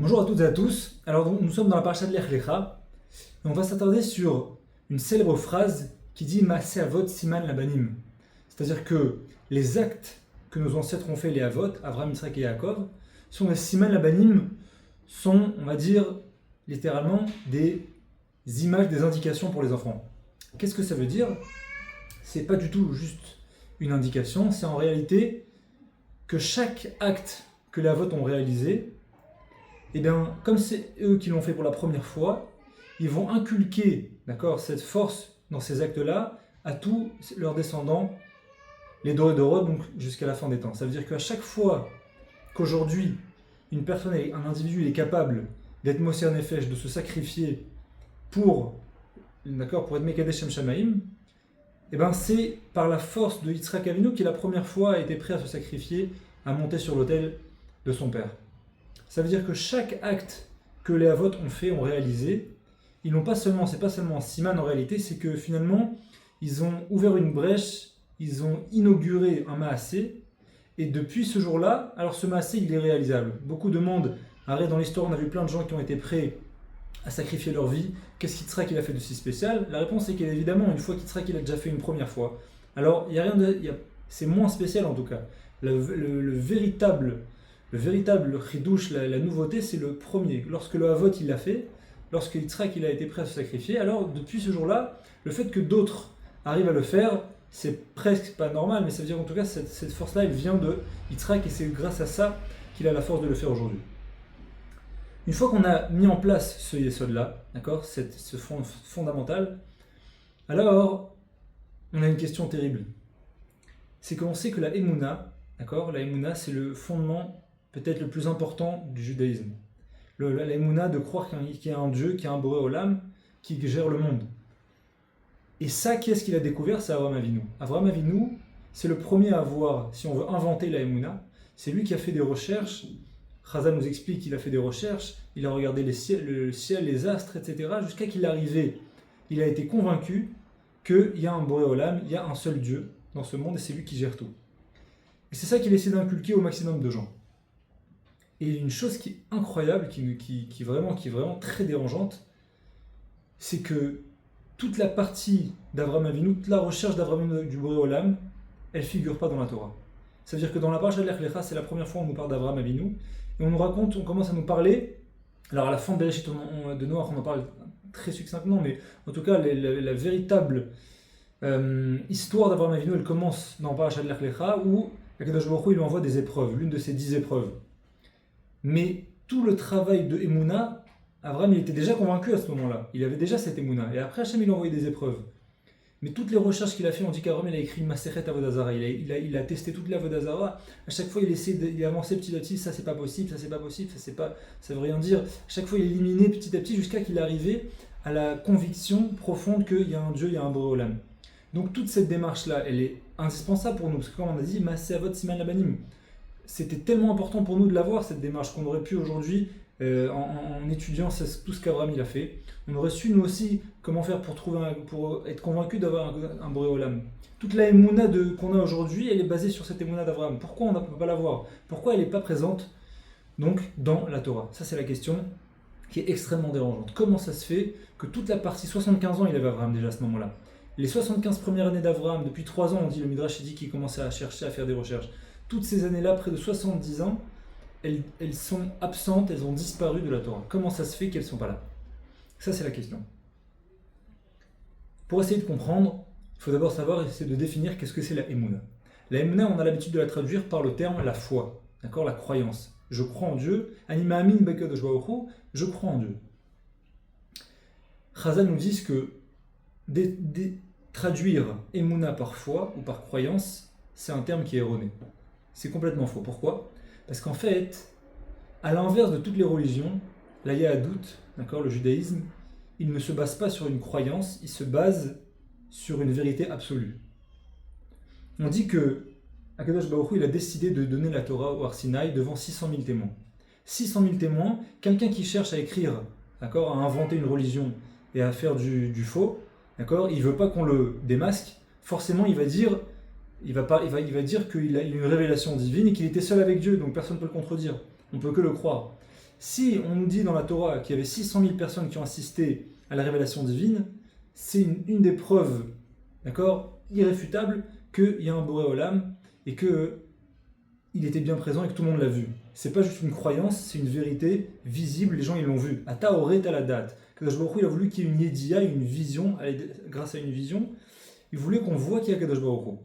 Bonjour à toutes et à tous. Alors nous sommes dans la parasha de Lech Lecha et on va s'attarder sur une célèbre phrase qui dit Maaseh Avot Siman Labanim. C'est-à-dire que les actes que nos ancêtres ont fait, les Avot, Avraham, Yitzhak et Yaakov, sont les Siman Labanim, sont, on va dire, littéralement des images, des indications pour les enfants. Qu'est-ce que ça veut dire? C'est pas du tout juste une indication, c'est en réalité que chaque acte que les Avot ont réalisé, et bien, comme c'est eux qui l'ont fait pour la première fois, ils vont inculquer, d'accord, cette force dans ces actes-là à tous leurs descendants, les Doré Dorot, donc jusqu'à la fin des temps. Ça veut dire qu'à chaque fois qu'aujourd'hui, une personne, un individu est capable d'être Moser Nefesh, de se sacrifier pour être Mekadesh Shem Shamaim, et ben c'est par la force de Yitzhak Avinu qui la première fois a été prêt à se sacrifier, à monter sur l'autel de son père. Ça veut dire que chaque acte que les Avot ont fait, ont réalisé, ils n'ont pas seulement, c'est pas seulement un siman en réalité, c'est que finalement, ils ont ouvert une brèche, ils ont inauguré un Maaseh, et depuis ce jour-là, alors ce Maaseh, il est réalisable. Beaucoup de monde, arrête dans l'histoire, on a vu plein de gens qui ont été prêts à sacrifier leur vie. Qu'est-ce qu'Yitzhak il a fait de si spécial? La réponse est qu'évidemment, une fois qu'Yitzhak il a déjà fait une première fois. Alors, il y a rien de, c'est moins spécial en tout cas. Le véritable chidouche, la nouveauté, c'est le premier. Lorsque le Havot il l'a fait, lorsque Yitzhak il a été prêt à se sacrifier, alors depuis ce jour-là, le fait que d'autres arrivent à le faire, c'est presque pas normal, mais ça veut dire en tout cas cette force-là, elle vient de Yitzhak et c'est grâce à ça qu'il a la force de le faire aujourd'hui. Une fois qu'on a mis en place ce yesod-là, d'accord, ce fondamental, alors on a une question terrible. C'est qu'on sait que la Emouna, d'accord, la Emouna c'est le fondement peut-être le plus important du judaïsme. La Emouna de croire qu'il y a un Dieu, qu'il y a un Boré Olam, qui gère le monde. Et ça, qui est-ce qu'il a découvert? C'est Avraham Avinu. Avraham Avinu, c'est le premier à avoir, si on veut inventer la Emouna, c'est lui qui a fait des recherches. Chazal nous explique qu'il a fait des recherches, il a regardé le ciel, les astres, etc. Jusqu'à qu'il est arrivé, il a été convaincu qu'il y a un Boré Olam, il y a un seul Dieu dans ce monde et c'est lui qui gère tout. Et c'est ça qu'il essaie d'inculquer au maximum de gens. Et une chose qui est incroyable, qui est vraiment très dérangeante, c'est que toute la partie d'Avraham Avinu, toute la recherche d'Avraham Avinu du Boré Olam, elle ne figure pas dans la Torah. Ça veut dire que dans la parasha de Lech Lecha, c'est la première fois où on nous parle d'Avraham Avinu, et on commence à nous parler, alors à la fin de Bereshit de Noach, on en parle très succinctement, mais en tout cas, la véritable histoire d'Avraham Avinu, elle commence dans la parasha de Lech Lecha, où Akadosh Baruch Hu, il lui envoie des épreuves, l'une de ces 10 épreuves. Mais tout le travail de Emouna, Avraham il était déjà convaincu à ce moment-là. Il avait déjà cette Emouna. Et après Hachem il a envoyé des épreuves. Mais toutes les recherches qu'il a fait, on dit qu'Avraham il a écrit Masechet Avodah Zarah. Il a testé toute l'Avodah Zarah. À chaque fois il avançait petit à petit. Ça c'est pas possible, ça c'est pas possible, ça veut rien dire. À chaque fois il éliminait petit à petit jusqu'à qu'il arrivait à la conviction profonde qu'il y a un Dieu, il y a un Boré Olam. Donc toute cette démarche-là, elle est indispensable pour nous. Parce que comme on a dit, Maaseh Avot Siman Labanim. C'était tellement important pour nous de l'avoir, cette démarche, qu'on aurait pu aujourd'hui, en étudiant tout ce qu'Avraham il a fait, on aurait su nous aussi comment faire pour être convaincu d'avoir un Boré Olam. Toute la Emouna qu'on a aujourd'hui, elle est basée sur cette Emouna d'Avraham. Pourquoi on ne peut pas l'avoir? Pourquoi elle n'est pas présente donc dans la Torah? Ça c'est la question qui est extrêmement dérangeante. Comment ça se fait que toute la partie, 75 ans il avait Avraham déjà à ce moment-là. Les 75 premières années d'Avraham, depuis 3 ans on dit, le Midrash dit qu'il commençait à chercher, à faire des recherches. Toutes ces années-là, près de 70 ans, elles sont absentes, elles ont disparu de la Torah. Comment ça se fait qu'elles ne sont pas là? Ça, c'est la question. Pour essayer de comprendre, il faut d'abord savoir, essayer de définir qu'est-ce que c'est la Emouna. La Emouna, on a l'habitude de la traduire par le terme la foi, d'accord, la croyance. Je crois en Dieu. Anima amin bekadosh baruch hu, je crois en Dieu. Chazal nous dit que traduire Emouna par foi ou par croyance, c'est un terme qui est erroné. C'est complètement faux. Pourquoi? Parce qu'en fait, à l'inverse de toutes les religions, la Yahadout, d'accord, le judaïsme, il ne se base pas sur une croyance, il se base sur une vérité absolue. On dit que Akadosh Baruch Hu, il a décidé de donner la Torah au Har Sinaï devant 600 000 témoins. 600 000 témoins, quelqu'un qui cherche à écrire, d'accord, à inventer une religion et à faire du faux, d'accord, il ne veut pas qu'on le démasque, forcément il va dire qu'il a une révélation divine et qu'il était seul avec Dieu, donc personne ne peut le contredire. On ne peut que le croire. Si on nous dit dans la Torah qu'il y avait 600 000 personnes qui ont assisté à la révélation divine, c'est une des preuves, d'accord, irréfutable qu'il y a un Boré Olam et que il était bien présent et que tout le monde l'a vu. C'est pas juste une croyance, c'est une vérité visible, les gens ils l'ont vu. Ata Oré ta la date. Kadosh Baruch Hu, il a voulu qu'il y ait une yédia, une vision, grâce à une vision, il voulait qu'on voit qu'il y a Kadosh Baruch Hu.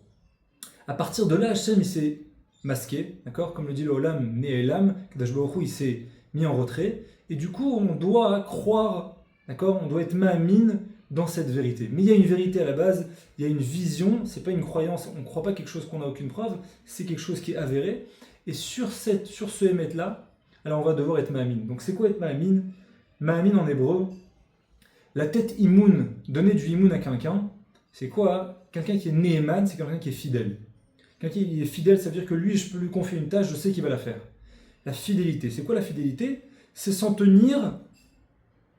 À partir de là, Hachem il s'est masqué, d'accord, comme le dit le Olam, né Elam, Kadosh Baruch Hu il s'est mis en retrait, et du coup on doit croire, d'accord, on doit être ma'amin dans cette vérité. Mais il y a une vérité à la base, il y a une vision, c'est pas une croyance, on ne croit pas quelque chose qu'on n'a aucune preuve, c'est quelque chose qui est avéré, et sur ce émet là, alors on va devoir être ma'amin. Donc c'est quoi être ma'amin? Ma'amin en hébreu, la tête imoun, donner du imoun à quelqu'un, c'est quoi? Quelqu'un qui est ne'eman, c'est quelqu'un qui est fidèle. Quelqu'un qui est fidèle, ça veut dire que lui, je peux lui confier une tâche, je sais qu'il va la faire. La fidélité, c'est quoi la fidélité? C'est s'en tenir,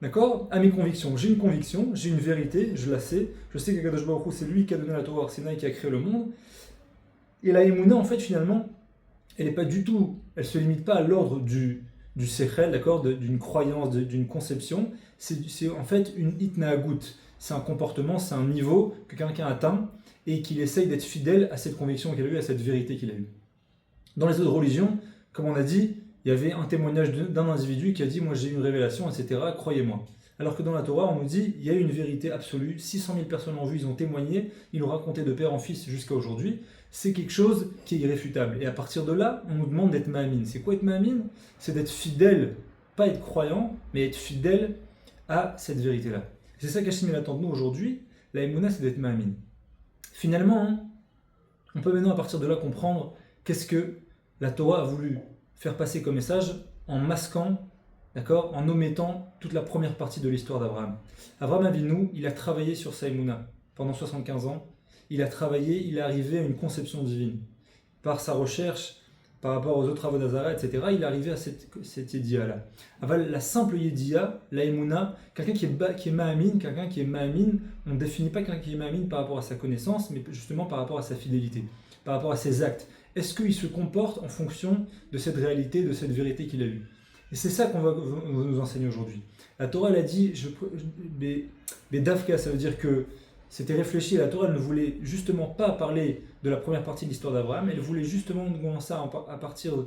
d'accord, à mes convictions. J'ai une conviction, j'ai une vérité, je la sais. Je sais que Kadosh Baruch Hu, c'est lui qui a donné la Torah Arsinaï, qui a créé le monde. Et la Emouna, en fait, finalement, elle n'est pas du tout, elle ne se limite pas à l'ordre du Sechel, d'accord, d'une croyance, d'une conception. C'est en fait une Itnaagut. C'est un comportement, c'est un niveau que quelqu'un atteint et qu'il essaye d'être fidèle à cette conviction qu'il a eue, à cette vérité qu'il a eue. Dans les autres religions, comme on a dit, il y avait un témoignage d'un individu qui a dit « moi j'ai eu une révélation, etc., croyez-moi ». Alors que dans la Torah, on nous dit il y a une vérité absolue, 600 000 personnes l'ont vu, ils ont témoigné, ils l'ont raconté de père en fils jusqu'à aujourd'hui. C'est quelque chose qui est irréfutable. Et à partir de là, on nous demande d'être ma'amin. C'est quoi être ma'amin? C'est d'être fidèle, pas être croyant, mais être fidèle à cette vérité-là. C'est ça qu'Hachem attend de nous aujourd'hui. La Emouna, c'est d'être ma'amin. Finalement, on peut maintenant à partir de là comprendre qu'est-ce que la Torah a voulu faire passer comme message en masquant, d'accord, en omettant toute la première partie de l'histoire d'Abraham. Abraham Avinu, il a travaillé sur sa Emouna pendant 75 ans. Il a travaillé, il est arrivé à une conception divine. Par sa recherche, par rapport aux autres Avodazara, etc., il est arrivé à cette Yediya-là. La simple Yediya, la Emouna, quelqu'un qui est Ma'amin, on ne définit pas quelqu'un qui est Ma'amin par rapport à sa connaissance, mais justement par rapport à sa fidélité, par rapport à ses actes. Est-ce qu'il se comporte en fonction de cette réalité, de cette vérité qu'il a eue? Et c'est ça qu'on va nous enseigner aujourd'hui. La Torah, elle a dit, Davka, ça veut dire que c'était réfléchi, la Torah elle ne voulait justement pas parler de la première partie de l'histoire d'Abraham, elle voulait justement commencer à partir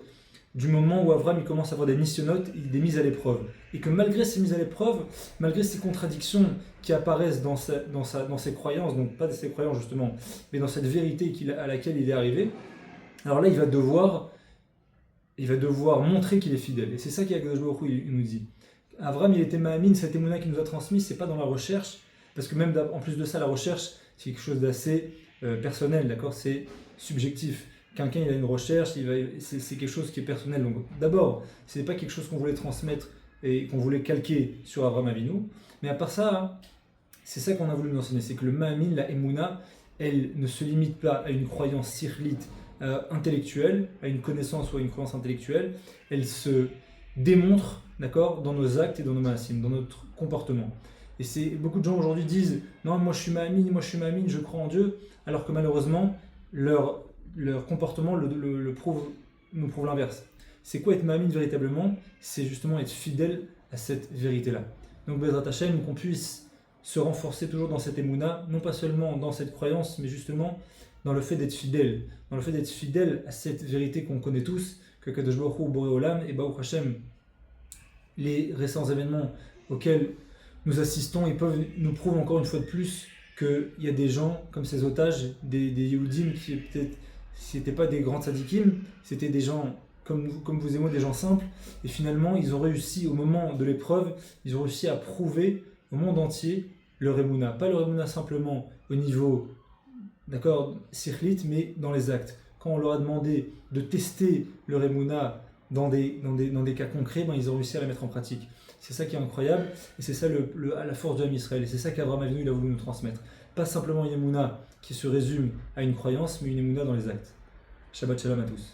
du moment où Abraham il commence à avoir des missionnotes, des mises à l'épreuve. Et que malgré ces mises à l'épreuve, malgré ces contradictions qui apparaissent dans ses croyances, donc pas de ses croyances justement, mais dans cette vérité à laquelle il est arrivé, alors là il va devoir montrer qu'il est fidèle. Et c'est ça qu'Akadosh Baruch Hu il nous dit. Abraham il était ma'amin, cette émouna qu'il nous a transmise, c'est pas dans la recherche, parce que même en plus de ça, la recherche, c'est quelque chose d'assez personnel, d'accord? C'est subjectif. Quelqu'un, il a une recherche, c'est quelque chose qui est personnel. Donc d'abord, ce n'est pas quelque chose qu'on voulait transmettre et qu'on voulait calquer sur Abraham Avinu. Mais à part ça, c'est ça qu'on a voulu nous enseigner, c'est que le ma'amin, la émouna, elle ne se limite pas à une croyance sirlite intellectuelle, à une connaissance ou à une croyance intellectuelle. Elle se démontre, d'accord, dans nos actes et dans nos maasim, dans notre comportement. Et beaucoup de gens aujourd'hui disent « Non, moi je suis ma'amin, je crois en Dieu », alors que malheureusement, leur comportement nous prouve l'inverse. C'est quoi être ma'amin véritablement? C'est justement être fidèle à cette vérité-là. Donc Bezrat Hashem, qu'on puisse se renforcer toujours dans cette émouna, non pas seulement dans cette croyance, mais justement dans le fait d'être fidèle. Dans le fait d'être fidèle à cette vérité qu'on connaît tous, que Kadosh Baruch Hu, Boré Olam, et Baruch Hashem, les récents événements auxquels nous assistons, ils nous prouvent encore une fois de plus qu'il y a des gens comme ces otages, des Yehudim qui peut-être, c'était pas des grands tzadikim, c'était des gens comme vous et moi, des gens simples, et finalement ils ont réussi au moment de l'épreuve, ils ont réussi à prouver au monde entier leur émouna. Pas leur émouna simplement au niveau, d'accord, sirlit, mais dans les actes. Quand on leur a demandé de tester leur émouna dans des cas concrets, ils ont réussi à la mettre en pratique. C'est ça qui est incroyable, et c'est ça la force de l'âme Israël, et c'est ça qu'Abraham Avinu il a voulu nous transmettre. Pas simplement une émouna qui se résume à une croyance, mais une émouna dans les actes. Shabbat shalom à tous.